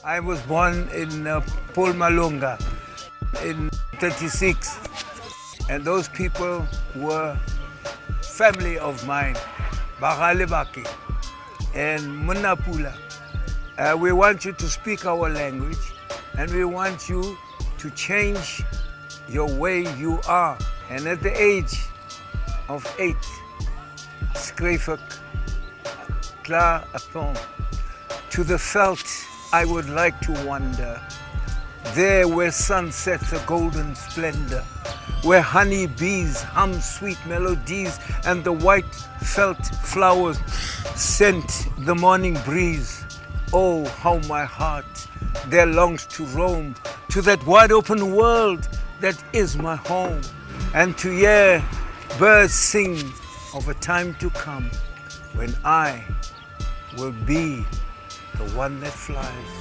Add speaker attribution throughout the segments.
Speaker 1: I was born in Polmalonga in 36, and those people were family of mine, Bagalebaki and Munapula. We want you to speak our language, and we want you to change your way you are. And at the age of 8, skreef ek klaar 'n poem. To the veld I would like to wander, there where sun sets a golden splendor, where honey bees hum sweet melodies and the white felt flowers scent the morning breeze. Oh, how my heart there longs to roam to that wide open world that is my home, and to hear birds sing of a time to come when I will be the one that flies.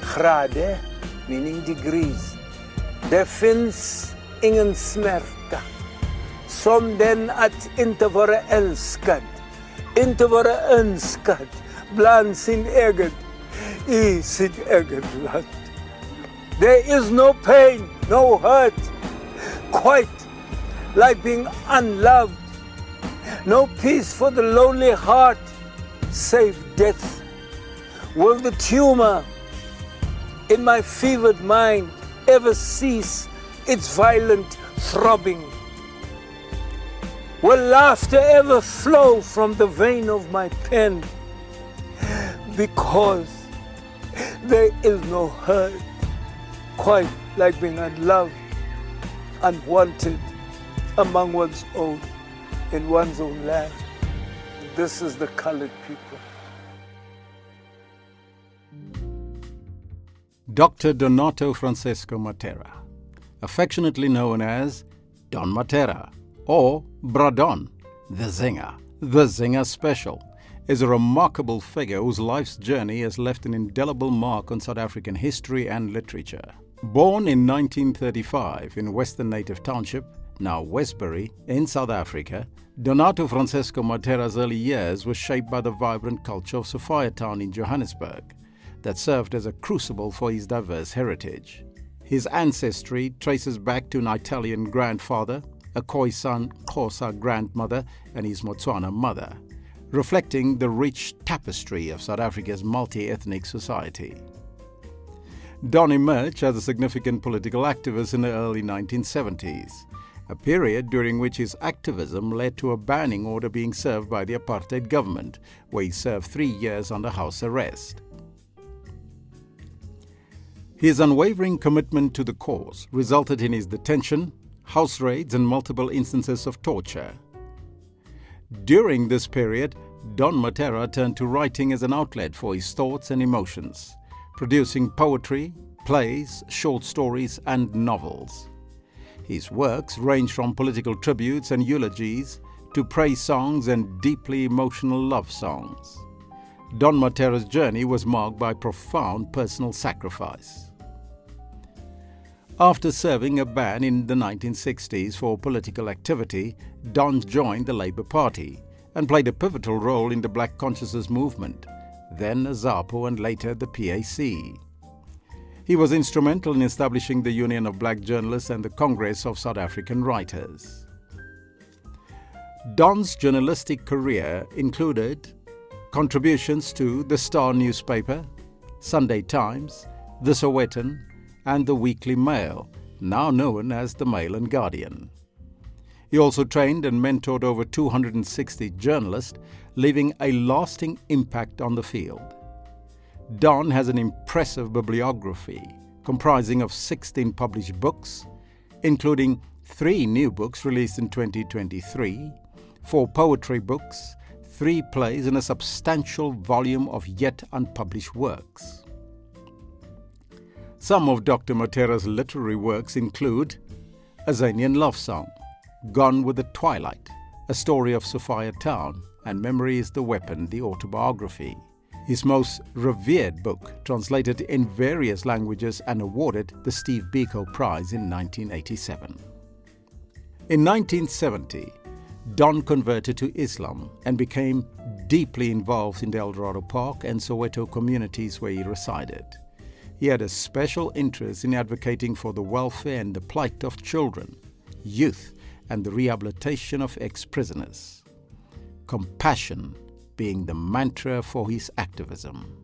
Speaker 1: Grade, meaning degrees. There finns ingen smärta som den att inte vara älskad, inte vara önskad bland sin egen, i sitt eget land. There is no pain, no hurt, quite like being unloved. No peace for the lonely heart, save death. Will the tumor in my fevered mind ever cease its violent throbbing? Will laughter ever flow from the vein of my pen? Because there is no hurt quite like being unloved, unwanted among one's own, in one's own land. This is the colored people.
Speaker 2: Dr. Donato Francesco Mattera, affectionately known as Don Mattera or Bradon, the Zinger Special, is a remarkable figure whose life's journey has left an indelible mark on South African history and literature. Born in 1935 in Western Native Township, now Westbury, in South Africa, Donato Francesco Mattera's early years were shaped by the vibrant culture of Sophiatown in Johannesburg that served as a crucible for his diverse heritage. His ancestry traces back to an Italian grandfather, a Khoisan Xhosa grandmother, and his Motswana mother, reflecting the rich tapestry of South Africa's multi-ethnic society. Don emerged as a significant political activist in the early 1970s, a period during which his activism led to a banning order being served by the apartheid government, where he served 3 years under house arrest. His unwavering commitment to the cause resulted in his detention, house raids, and multiple instances of torture. During this period, Don Mattera turned to writing as an outlet for his thoughts and emotions, producing poetry, plays, short stories, and novels. His works range from political tributes and eulogies to praise songs and deeply emotional love songs. Don Mattera's journey was marked by profound personal sacrifice. After serving a ban in the 1960s for political activity, Don joined the Labour Party and played a pivotal role in the Black Consciousness movement, then ZAPU and later the PAC. He was instrumental in establishing the Union of Black Journalists and the Congress of South African Writers. Don's journalistic career included contributions to the Star newspaper, Sunday Times, the Sowetan, and the Weekly Mail, now known as the Mail and Guardian. He also trained and mentored over 260 journalists, leaving a lasting impact on the field. Don has an impressive bibliography comprising of 16 published books, including 3 new books released in 2023, 4 poetry books, 3 plays, and a substantial volume of yet unpublished works. Some of Dr. Mattera's literary works include A Zanian Love Song, Gone with the Twilight, A Story of Sophiatown, and Memory is the Weapon, the autobiography. His most revered book, translated in various languages and awarded the Steve Biko Prize in 1987. In 1970, Don converted to Islam and became deeply involved in the El Dorado Park and Soweto communities where he resided. He had a special interest in advocating for the welfare and the plight of children, youth, and the rehabilitation of ex-prisoners. Compassion being the mantra for his activism.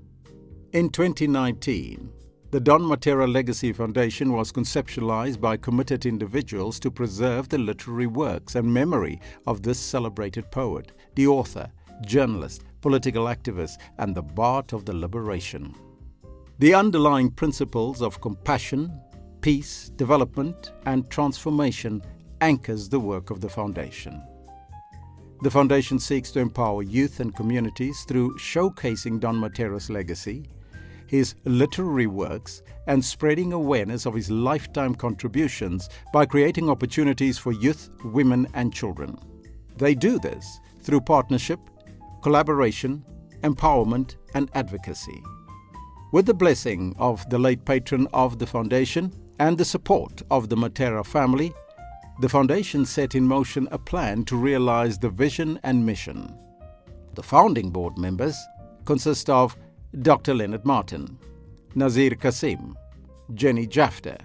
Speaker 2: In 2019, the Don Mattera Legacy Foundation was conceptualized by committed individuals to preserve the literary works and memory of this celebrated poet, the author, journalist, political activist, and the bard of the liberation. The underlying principles of compassion, peace, development, and transformation anchors the work of the foundation. The foundation seeks to empower youth and communities through showcasing Don Mattera's legacy, his literary works, and spreading awareness of his lifetime contributions by creating opportunities for youth, women, and children. They do this through partnership, collaboration, empowerment, and advocacy. With the blessing of the late patron of the foundation and the support of the Mattera family, the foundation set in motion a plan to realize the vision and mission. The founding board members consist of Dr. Leonard Martin, Nazir Kasim, Jenny Jafter,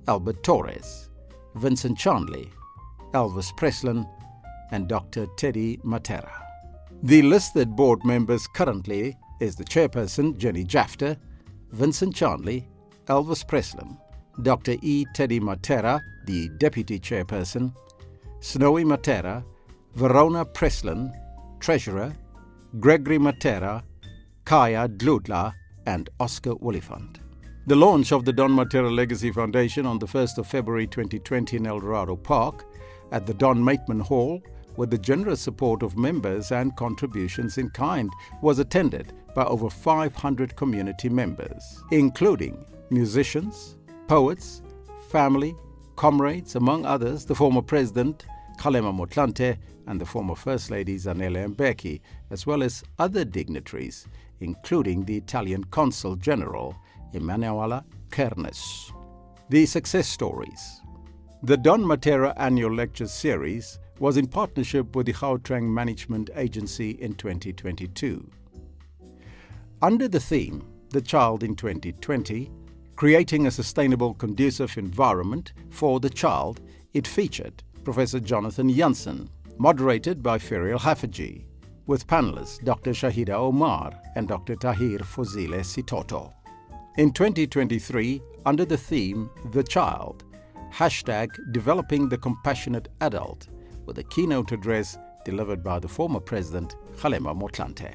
Speaker 2: Albert Torres, Vincent Chandley, Elvis Preslin, and Dr. Teddy Mattera. The listed board members currently is the chairperson, Jenny Jafter, Vincent Chandley, Elvis Preslin, Dr. E. Teddy Mattera, the deputy chairperson, Snowy Mattera, Verona Preslin, treasurer, Gregory Mattera, Kaya Dlutla, and Oscar Oliphant. The launch of the Don Mattera Legacy Foundation on the 1st of February 2020 in El Dorado Park at the Don Maitman Hall, with the generous support of members and contributions in kind, was attended by over 500 community members, including musicians, poets, family, comrades, among others, the former president, Kgalema Motlanthe, and the former First Lady, Zanele Mbeki, as well as other dignitaries, including the Italian Consul General, Emanuela Kernes. The success stories. The Don Mattera Annual Lecture Series was in partnership with the Gauteng Management Agency in 2022. Under the theme, The Child in 2020, Creating a Sustainable Conducive Environment for the Child, it featured Professor Jonathan Janssen, moderated by Ferial Hafaji, with panelists Dr. Shahida Omar and Dr. Tahir Fozile Sitoto. In 2023, under the theme, The Child, #Developing the Compassionate Adult, with a keynote address delivered by the former president, Kgalema Motlanthe.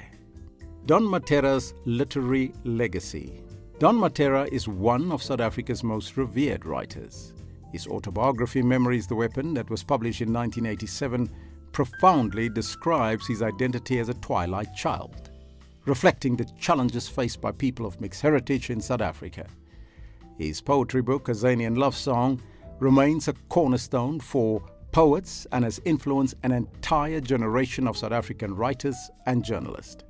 Speaker 2: Don Mattera's literary legacy. Don Mattera is one of South Africa's most revered writers. His autobiography, Memory is the Weapon, that was published in 1987, profoundly describes his identity as a twilight child, reflecting the challenges faced by people of mixed heritage in South Africa. His poetry book, A Zanian Love Song, remains a cornerstone for poets and has influenced an entire generation of South African writers and journalists.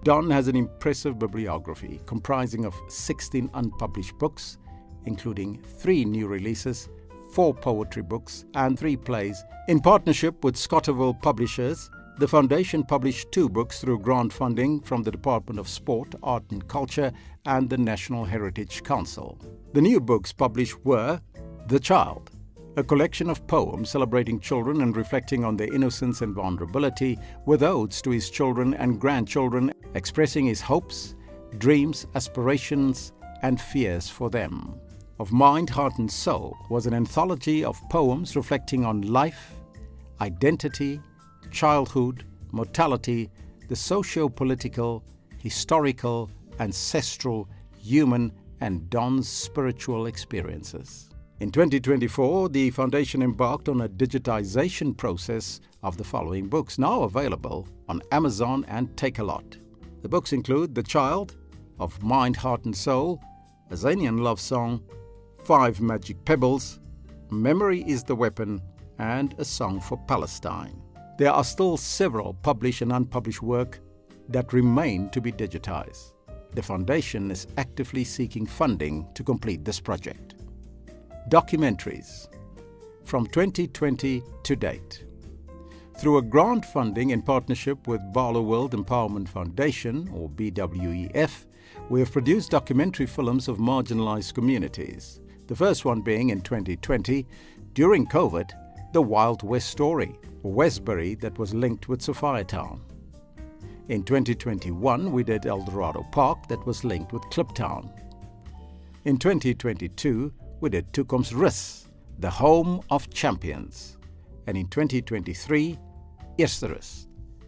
Speaker 2: Don has an impressive bibliography comprising of 16 unpublished books, including 3 new releases, 4 poetry books, and 3 plays. In partnership with Scotterville Publishers, the foundation published 2 books through grant funding from the Department of Sport, Art and Culture and the National Heritage Council. The new books published were The Child, a collection of poems celebrating children and reflecting on their innocence and vulnerability, with odes to his children and grandchildren, expressing his hopes, dreams, aspirations, and fears for them. Of Mind, Heart and Soul was an anthology of poems reflecting on life, identity, childhood, mortality, the socio-political, historical, ancestral, human, and Don's spiritual experiences. In 2024, the foundation embarked on a digitization process of the following books, now available on Amazon and Take-A-Lot. The books include The Child, Of Mind, Heart and Soul, A Zanian Love Song, 5 Magic Pebbles, Memory is the Weapon, and A Song for Palestine. There are still several published and unpublished work that remain to be digitized. The foundation is actively seeking funding to complete this project. Documentaries from 2020 to date. Through a grant funding in partnership with Barlow World Empowerment Foundation, or BWEF, we have produced documentary films of marginalized communities. The first one being in 2020, during COVID, The Wild West Story, Westbury that was linked with Sophiatown. In 2021, we did El Dorado Park that was linked with Kliptown. In 2022, we did Toekomsrus, the home of champions. And in 2023, Eersterus,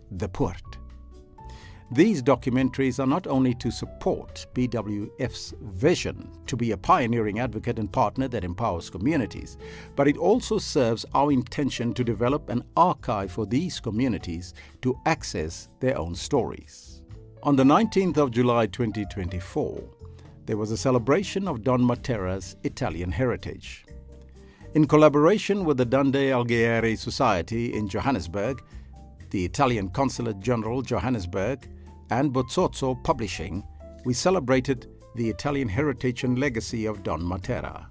Speaker 2: the Poort. These documentaries are not only to support BWF's vision to be a pioneering advocate and partner that empowers communities, but it also serves our intention to develop an archive for these communities to access their own stories. On the 19th of July 2024, there was a celebration of Don Mattera's Italian heritage. In collaboration with the Dante Alighieri Society in Johannesburg, the Italian Consulate General Johannesburg, and Bozzozzo Publishing, we celebrated the Italian heritage and legacy of Don Mattera,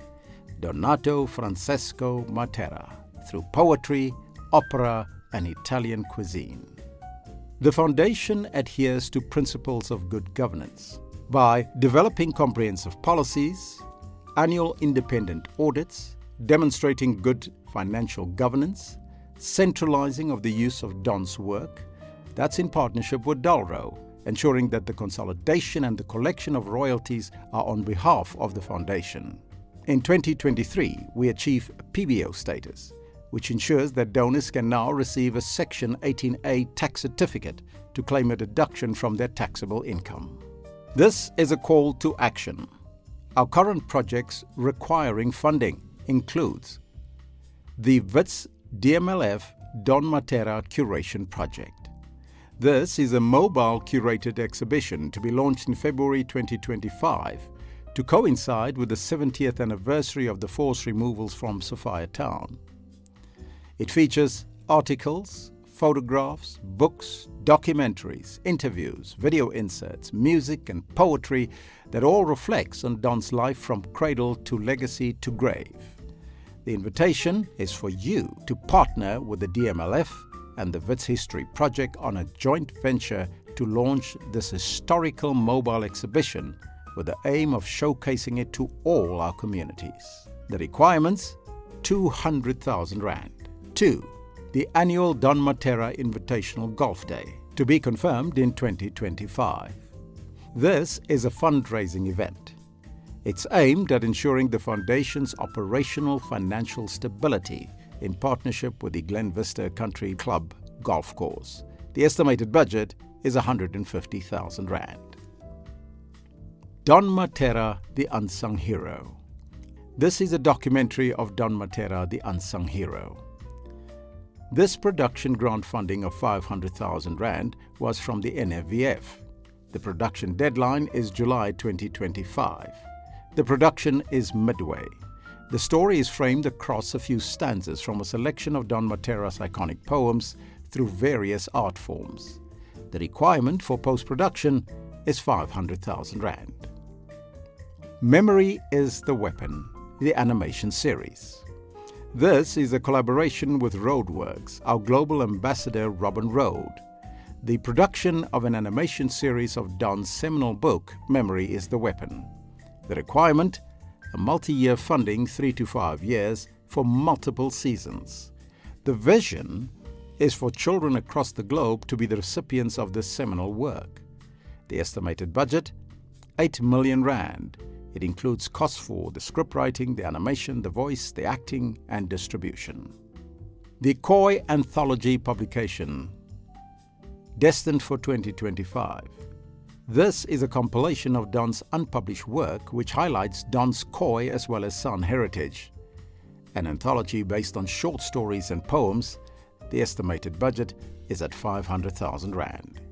Speaker 2: Donato Francesco Mattera, through poetry, opera, and Italian cuisine. The foundation adheres to principles of good governance by developing comprehensive policies, annual independent audits, demonstrating good financial governance, centralizing of the use of Don's work, that's in partnership with Dalro, ensuring that the consolidation and the collection of royalties are on behalf of the foundation. In 2023, we achieved PBO status, which ensures that donors can now receive a Section 18A tax certificate to claim a deduction from their taxable income. This is a call to action. Our current projects requiring funding includes the WITS DMLF Don Mattera Curation Project. This is a mobile curated exhibition to be launched in February 2025 to coincide with the 70th anniversary of the forced removals from Sophiatown. It features articles, photographs, books, documentaries, interviews, video inserts, music and poetry that all reflects on Don's life from cradle to legacy to grave. The invitation is for you to partner with the DMLF and the WITS History Project on a joint venture to launch this historical mobile exhibition with the aim of showcasing it to all our communities. The requirements: 200,000 Rand. 2. The annual Don Mattera Invitational Golf Day, to be confirmed in 2025. This is a fundraising event. It's aimed at ensuring the Foundation's operational financial stability in partnership with the Glen Vista Country Club golf course. The estimated budget is 150,000 Rand. Don Mattera, the Unsung Hero. This is a documentary of Don Mattera, the Unsung Hero. This production grant funding of 500,000 Rand was from the NFVF. The production deadline is July 2025. The production is midway. The story is framed across a few stanzas from a selection of Don Mattera's iconic poems through various art forms. The requirement for post-production is 500,000 Rand. Memory is the Weapon, the animation series. This is a collaboration with Roadworks, our global ambassador Robin Road. The production of an animation series of Don's seminal book, Memory is the Weapon. The requirement: a multi-year funding, 3 to 5 years, for multiple seasons. The vision is for children across the globe to be the recipients of this seminal work. The estimated budget: 8 million Rand. It includes costs for the script writing, the animation, the voice, the acting, and distribution. The Koi Anthology publication, destined for 2025. This is a compilation of Don's unpublished work which highlights Don's Khoi as well as San heritage. An anthology based on short stories and poems. The estimated budget is at 500,000 Rand.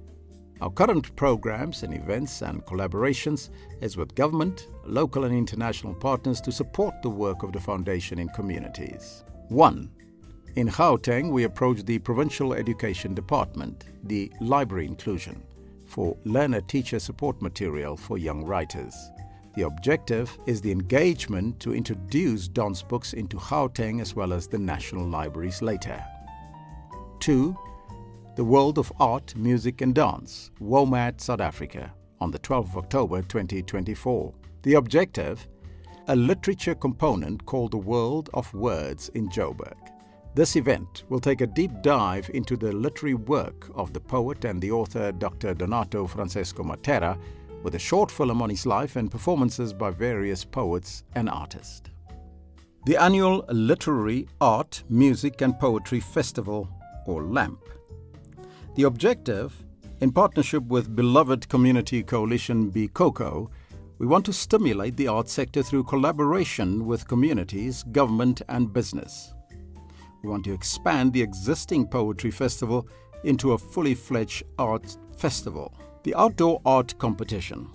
Speaker 2: Our current programs and events and collaborations is with government, local and international partners to support the work of the Foundation in communities. 1. In Gauteng, we approached the Provincial Education Department, the Library Inclusion, for learner-teacher support material for young writers. The objective is the engagement to introduce Don's books into Gauteng as well as the national libraries later. to the World of Art, Music and Dance, WOMAD, South Africa, on the 12th of October 2024. The objective, a literature component called the World of Words in Joburg. This event will take a deep dive into the literary work of the poet and the author Dr. Donato Francesco Mattera, with a short film on his life and performances by various poets and artists. The annual Literary Art, Music and Poetry Festival, or LAMP. The objective, in partnership with beloved community coalition BCOCO, we want to stimulate the art sector through collaboration with communities, government and business. We want to expand the existing poetry festival into a fully fledged art festival. The outdoor art competition.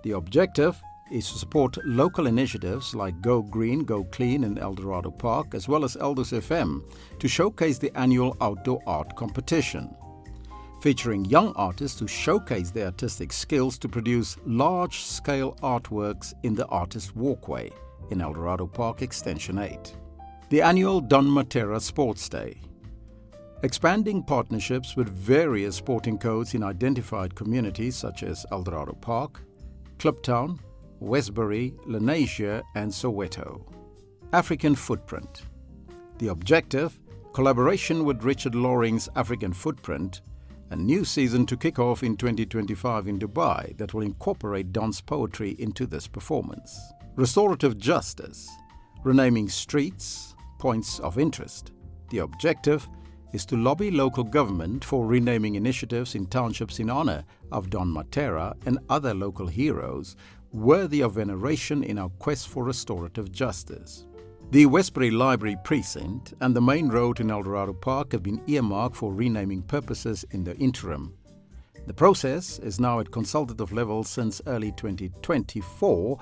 Speaker 2: The objective is to support local initiatives like Go Green, Go Clean in Eldorado Park, as well as Elders FM, to showcase the annual outdoor art competition, featuring young artists who showcase their artistic skills to produce large-scale artworks in the Artist Walkway in Eldorado Park Extension 8. The annual Don Mattera Sports Day. Expanding partnerships with various sporting codes in identified communities such as Eldorado Park, Kliptown, Westbury, Lenasia and Soweto. African Footprint. The objective, collaboration with Richard Loring's African Footprint, a new season to kick off in 2025 in Dubai that will incorporate Don's poetry into this performance. Restorative justice, renaming streets, points of interest. The objective is to lobby local government for renaming initiatives in townships in honor of Don Mattera and other local heroes worthy of veneration in our quest for restorative justice. The Westbury Library Precinct and the main road in Eldorado Park have been earmarked for renaming purposes in the interim. The process is now at consultative level since early 2024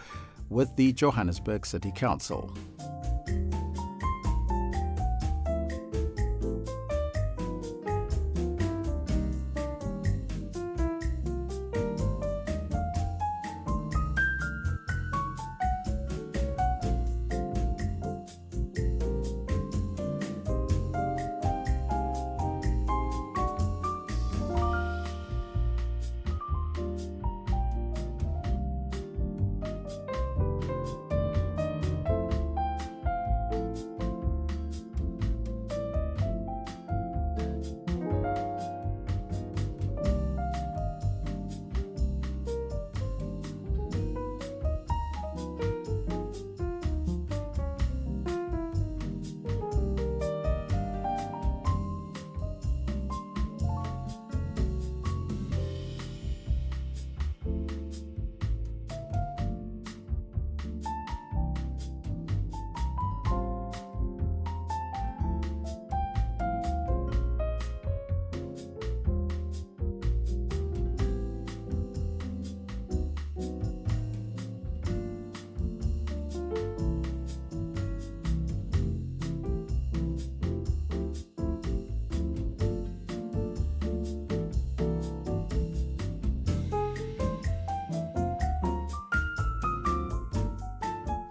Speaker 2: with the Johannesburg City Council.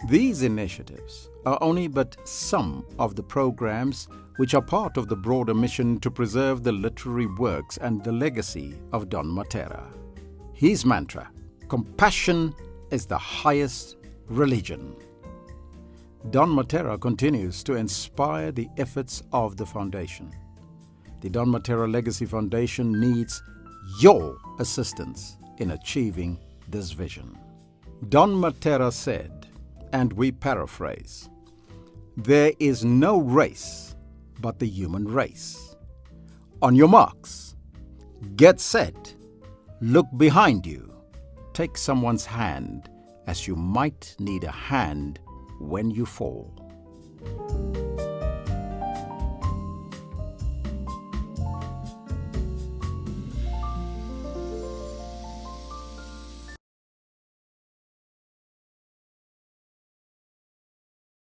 Speaker 2: These initiatives are only but some of the programs which are part of the broader mission to preserve the literary works and the legacy of Don Mattera. His mantra, compassion is the highest religion. Don Mattera continues to inspire the efforts of the foundation. The Don Mattera Legacy Foundation needs your assistance in achieving this vision. Don Mattera said, and we paraphrase, "There is no race but the human race. On your marks, get set, look behind you, take someone's hand as you might need a hand when you fall."